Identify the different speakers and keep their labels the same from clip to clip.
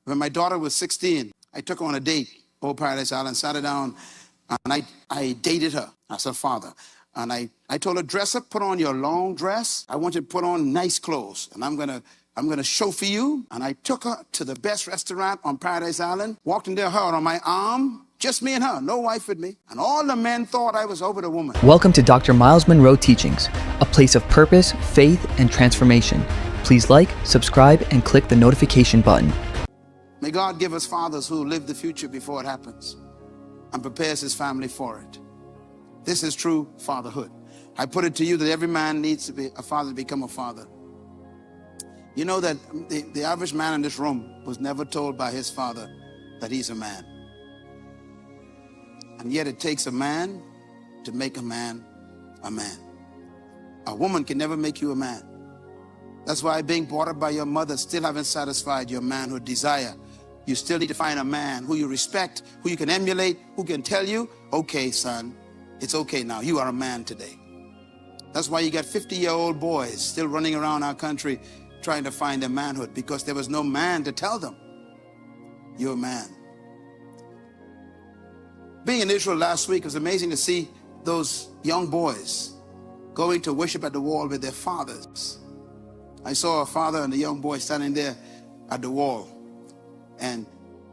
Speaker 1: When my daughter was 16, I took her on a date over Paradise Island, sat her down, and I dated her as her father. And I told her, dress up, put on your long dress. I want you to put on nice clothes. And I'm gonna chauffeur you. And I took her to the best restaurant on Paradise Island, walked in there, her on my arm, just me and her, no wife with me. And all the men thought I was over the woman.
Speaker 2: Welcome to Dr. Myles Munroe Teachings, a place of purpose, faith, and transformation. Please like, subscribe, and click the notification button.
Speaker 1: May God give us fathers who live the future before it happens and prepares his family for it. This is true fatherhood. I put it to you that every man needs to be a father to become a father. You know that the average man in this room was never told by his father that he's a man. And yet it takes a man to make a man a man. A woman can never make you a man. That's why being brought up by your mother still haven't satisfied your manhood desire. You still need to find a man who you respect, who you can emulate, who can tell you, okay, son, it's okay now. You are a man today. That's why you got 50-year-old boys still running around our country trying to find their manhood, because there was no man to tell them, you're a man. Being in Israel last week, it was amazing to see those young boys going to worship at the wall with their fathers. I saw a father and a young boy standing there at the wall. And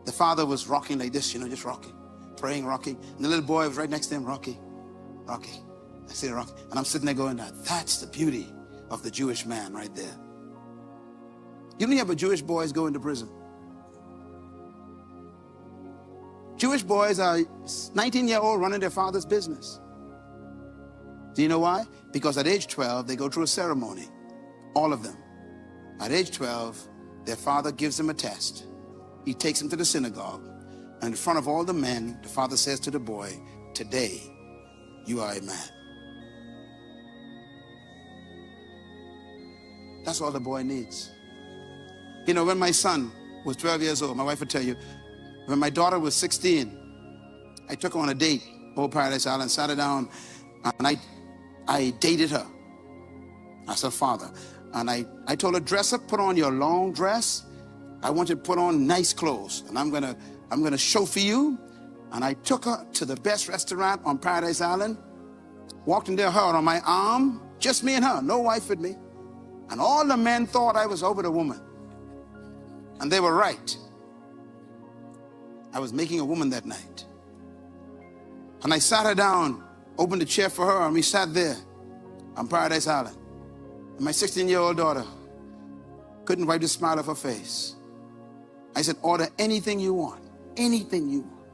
Speaker 1: the father was rocking like this, just rocking, praying, rocking. And the little boy was right next to him, rocking. I see the rocking. And I'm sitting there going, that's the beauty of the Jewish man right there. You know, you have a Jewish boys going to prison. Jewish boys are 19-year-old running their father's business. Do you know why? Because at age 12, they go through a ceremony. All of them. At age 12, their father gives them a test. He takes him to the synagogue, and in front of all the men, the father says to the boy, today, you are a man. That's all the boy needs. You know, when my son was 12 years old, my wife would tell you, when my daughter was 16, I took her on a date over Paradise Island, sat her down, and I dated her as her father. And I told her, dress up, put on your long dress. I want you to put on nice clothes. And I'm gonna chauffeur you. And I took her to the best restaurant on Paradise Island, walked in there, her on my arm, just me and her, no wife with me. And all the men thought I was over the woman. And they were right. I was making a woman that night. And I sat her down, opened a chair for her, and we sat there on Paradise Island. And my 16-year-old daughter couldn't wipe the smile off her face. I said, order anything you want, anything you want.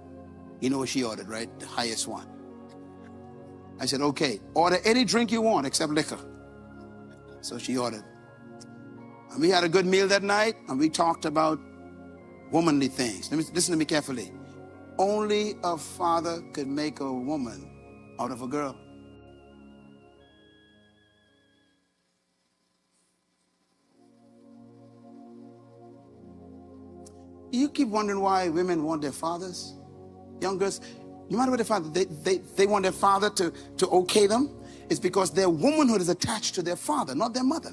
Speaker 1: You know what she ordered, right? The highest one. I said, okay, order any drink you want except liquor. So she ordered. And we had a good meal that night, and we talked about womanly things. Listen to me carefully. Only a father could make a woman out of a girl. You keep wondering why women want their fathers? Young girls, no matter what their father, they want their father to okay them. It's because their womanhood is attached to their father, not their mother.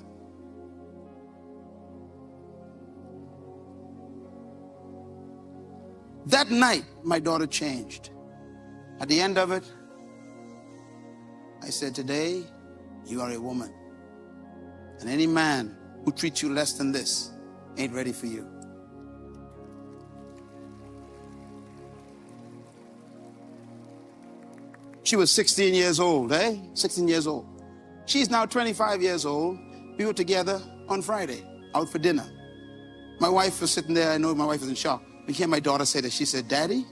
Speaker 1: That night, my daughter changed. At the end of it, I said, today, you are a woman. And any man who treats you less than this ain't ready for you. She was 16 years old, 16 years old. She's now 25 years old. We were together on Friday, out for dinner. My wife was sitting there. I know my wife was in shock. We hear my daughter say that. She said, Daddy,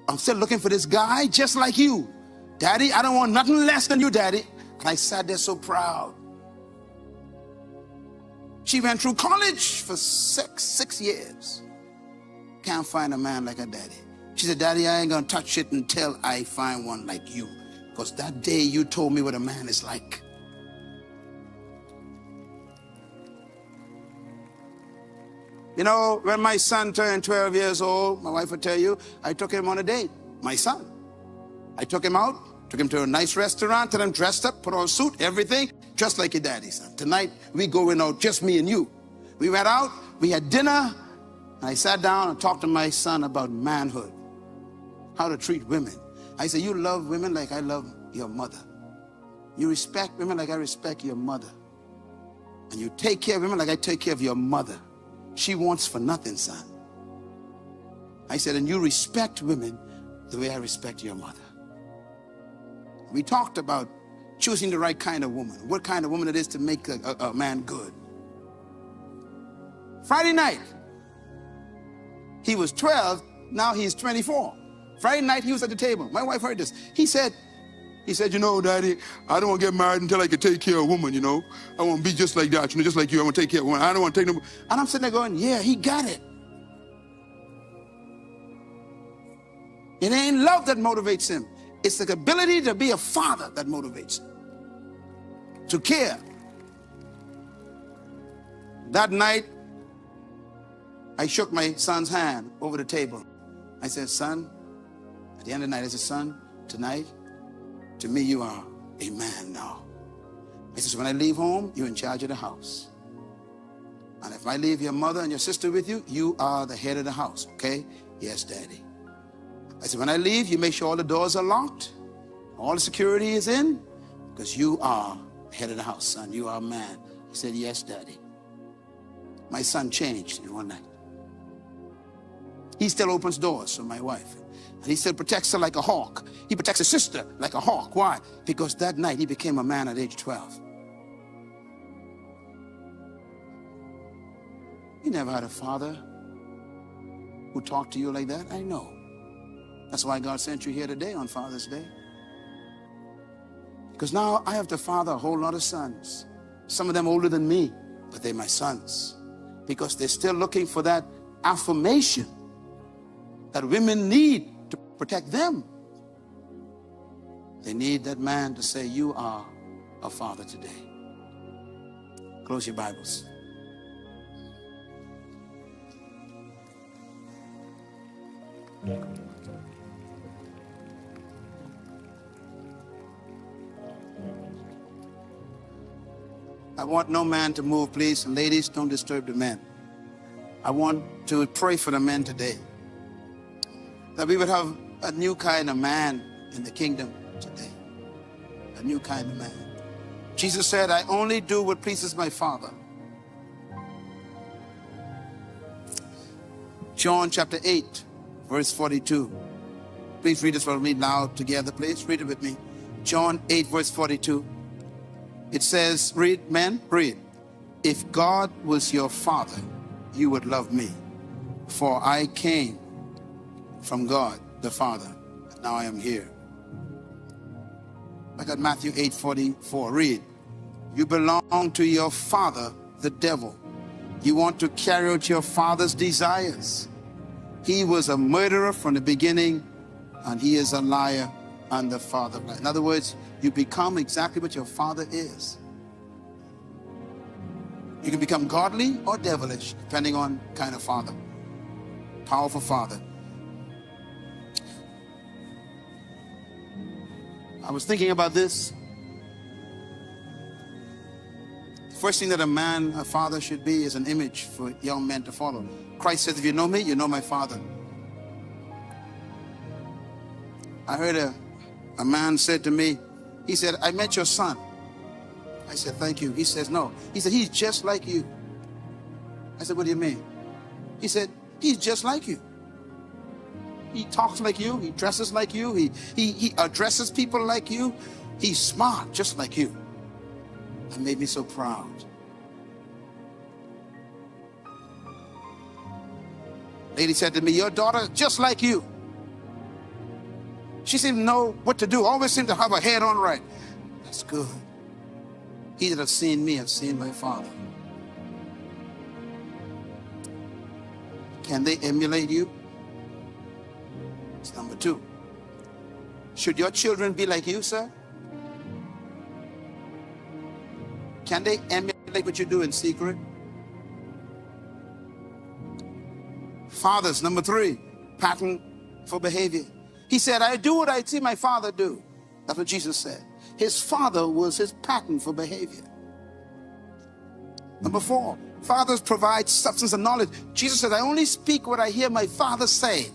Speaker 1: I'm still looking for this guy just like you. Daddy, I don't want nothing less than you, Daddy. And I sat there so proud. She went through college for six years. Can't find a man like her daddy. She said, Daddy, I ain't gonna touch it until I find one like you. Because that day you told me what a man is like. You know, when my son turned 12 years old, my wife would tell you, I took him on a date, my son. I took him out, took him to a nice restaurant, had him dressed up, put on a suit, everything, just like your daddy, son. Tonight, we going out, just me and you. We went out, we had dinner, And I sat down and talked to my son about manhood, how to treat women. I said, you love women like I love your mother. You respect women like I respect your mother. And you take care of women like I take care of your mother. She wants for nothing, son. I said, and you respect women the way I respect your mother. We talked about choosing the right kind of woman, what kind of woman it is to make a man good. Friday night, he was 12, now he's 24. Friday night, he was at the table. My wife heard this. He said, you know, Daddy, I don't want to get married until I can take care of a woman, you know. I want to be just like that, you know, just like you. I want to take care of a woman. I don't want to take no. And I'm sitting there going, yeah, he got it. It ain't love that motivates him. It's the ability to be a father that motivates him. To care. That night, I shook my son's hand over the table. I said, son, at the end of the night, I said, son, tonight, to me, you are a man now. I said, when I leave home, you're in charge of the house. And if I leave your mother and your sister with you, you are the head of the house, okay? Yes, Daddy. I said, when I leave, you make sure all the doors are locked, all the security is in, because you are the head of the house, son. You are a man. He said, yes, Daddy. My son changed in one night. He still opens doors for my wife. And he still protects her like a hawk. He protects his sister like a hawk. Why? Because that night he became a man at age 12. You never had a father who talked to you like that? I know. That's why God sent you here today on Father's Day. Because now I have to father a whole lot of sons. Some of them older than me, but they're my sons. Because they're still looking for that affirmation that women need to protect them. They need that man to say, you are a father today. Close your Bibles. I want no man to move, please. And ladies, don't disturb the men. I want to pray for the men today, that we would have a new kind of man in the kingdom today. A new kind of man. Jesus said, I only do what pleases my Father. John chapter 8, verse 42. Please read this for me loud together, please. Read it with me. John 8, verse 42. It says, read, men, read. If God was your father, you would love me. For I came from God, the Father. Now I am here. Look at Matthew 8:44. Read. You belong to your father, the devil. You want to carry out your father's desires. He was a murderer from the beginning, and he is a liar and the father of lies. In other words, you become exactly what your father is. You can become godly or devilish, depending on kind of father. Powerful father. I was thinking about this. The first thing that a father should be is an image for young men to follow. Christ says, if you know me, you know my Father. I heard a man said to me, he said, I met your son. I said, thank you. He says, no. He said, he's just like you. I said, what do you mean? He said, he's just like you. He talks like you. He dresses like you. He addresses people like you. He's smart, just like you. That made me so proud. Lady said to me, your daughter just like you. She seemed to know what to do, always seemed to have her head on right. That's good. He that has seen me has seen my Father. Can they emulate you? It's number 2. Should your children be like you, sir? Can they emulate what you do in secret? Fathers, number 3, pattern for behavior. He said, I do what I see my Father do. That's what Jesus said. His Father was his pattern for behavior. Number 4, Fathers provide substance and knowledge. Jesus said, I only speak what I hear my Father say.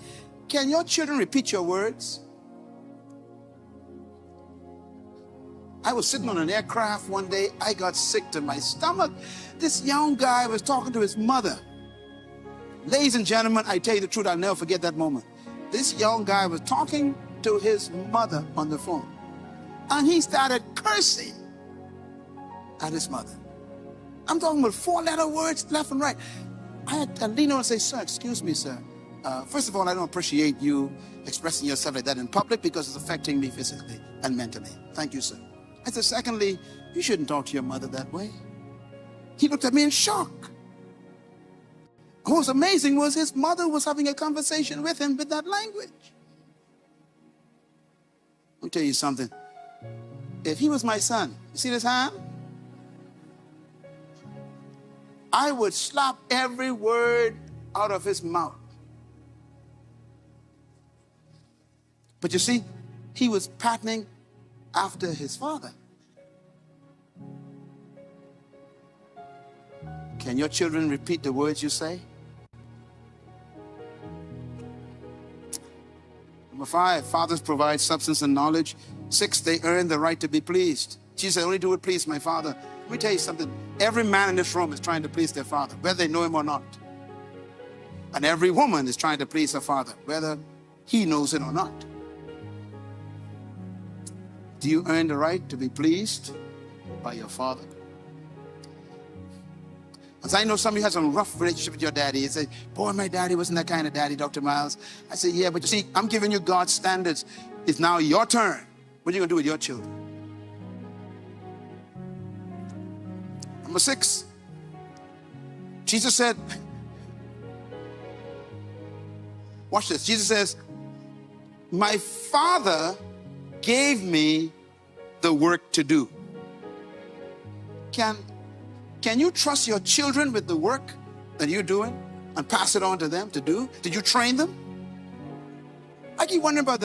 Speaker 1: Can your children repeat your words? I was sitting on an aircraft one day. I got sick to my stomach. This young guy was talking to his mother. Ladies and gentlemen, I tell you the truth, I'll never forget that moment. This young guy was talking to his mother on the phone. And he started cursing at his mother. I'm talking about 4-letter words left and right. I had to lean over and say, sir, excuse me, sir. First of all, I don't appreciate you expressing yourself like that in public because it's affecting me physically and mentally. Thank you, sir. I said, secondly, you shouldn't talk to your mother that way. He looked at me in shock. What was amazing was his mother was having a conversation with him with that language. Let me tell you something. If he was my son, you see this hand? I would slap every word out of his mouth. But you see, he was patterning after his father. Can your children repeat the words you say? Number 5, fathers provide substance and knowledge. 6, they earn the right to be pleased. Jesus said, only do it please my Father. Let me tell you something. Every man in this room is trying to please their father, whether they know him or not. And every woman is trying to please her father, whether he knows it or not. Do you earn the right to be pleased by your father? As I know some of you had some rough relationship with your daddy. You say, boy, my daddy wasn't that kind of daddy, Dr. Myles. I say, yeah, but you see, I'm giving you God's standards. It's now your turn. What are you going to do with your children? Number 6, Jesus said, watch this. Jesus says, my Father gave me the work to do. Can you trust your children with the work that you're doing and pass it on to them to do? Did you train them? I keep wondering about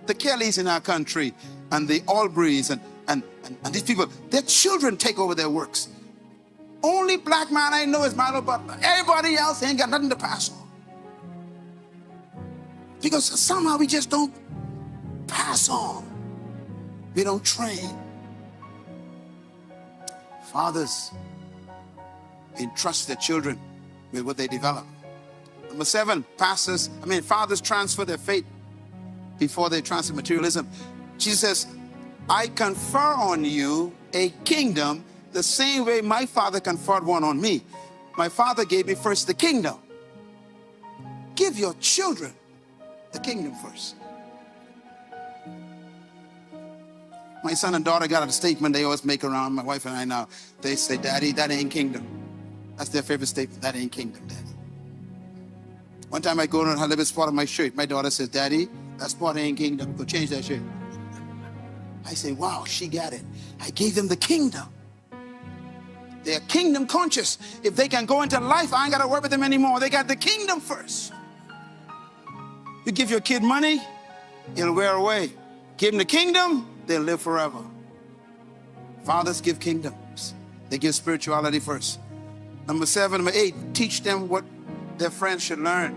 Speaker 1: the Kellys in our country and the Albrys and these people. Their children take over their works. Only black man I know is Milo Butler. Everybody else ain't got nothing to pass on. Because somehow we just don't pass on. We don't train. Fathers entrust their children with what they develop. Number 7, fathers transfer their faith before they transfer materialism. Jesus says, I confer on you a kingdom the same way my Father conferred one on me. My Father gave me first the kingdom. Give your children the kingdom first. My son and daughter got a statement they always make around, my wife and I now. They say, Daddy, that ain't kingdom. That's their favorite statement. That ain't kingdom, Daddy. One time I go on a little bit spot on my shirt. My daughter says, Daddy, that spot ain't kingdom. Go change that shirt. I say, wow, she got it. I gave them the kingdom. They're kingdom conscious. If they can go into life, I ain't got to work with them anymore. They got the kingdom first. You give your kid money, it'll wear away. Give them the kingdom, they'll live forever. Fathers give kingdoms. They give spirituality first. Number 8, teach them what their friends should learn.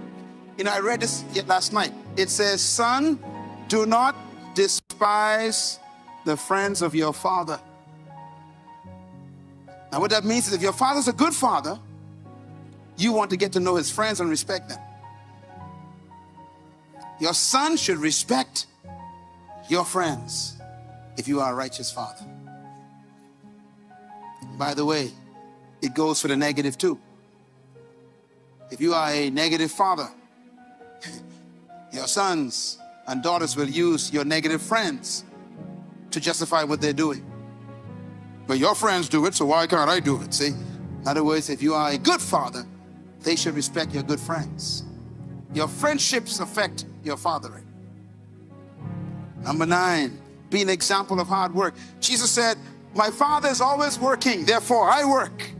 Speaker 1: You know, I read this last night. It says, son, do not despise the friends of your father. Now what that means is if your father's a good father, you want to get to know his friends and respect them. Your son should respect your friends if you are a righteous father. By the way, it goes for the negative too. If you are a negative father, your sons and daughters will use your negative friends to justify what they're doing. But your friends do it, so why can't I do it? See? In other words, if you are a good father, they should respect your good friends. Your friendships affect your fathering. Number 9, be an example of hard work. Jesus said, my Father is always working, therefore I work.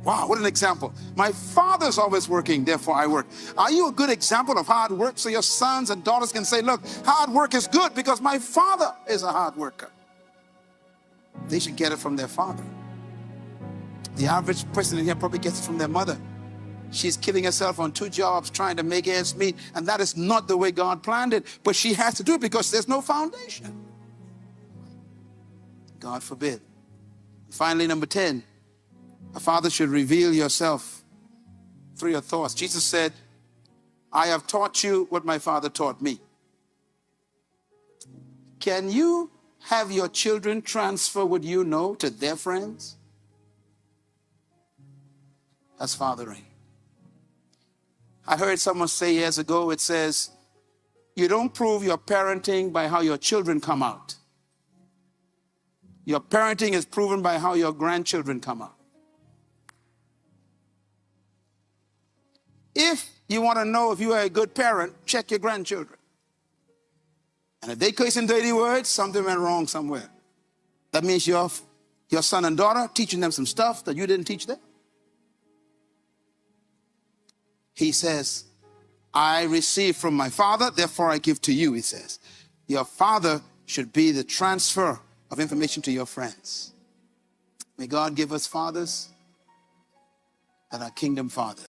Speaker 1: Wow, what an example. My Father's always working, therefore I work. Are you a good example of hard work so your sons and daughters can say, look, hard work is good because my Father is a hard worker? They should get it from their father. The average person in here probably gets it from their mother. She's killing herself on 2 jobs trying to make ends meet, and that is not the way God planned it, but she has to do it because there's no foundation. God forbid. Finally, number 10, a father should reveal yourself through your thoughts. Jesus said, I have taught you what my Father taught me. Can you have your children transfer what you know to their friends? That's fathering. I heard someone say years ago, it says, you don't prove your parenting by how your children come out. Your parenting is proven by how your grandchildren come out. If you want to know if you are a good parent, check your grandchildren. And if they curse in dirty words, something went wrong somewhere. That means your son and daughter teaching them some stuff that you didn't teach them. He says, I received from my Father, therefore I give to you, he says. Your father should be the transfer of information to your friends. May God give us fathers that are kingdom fathers.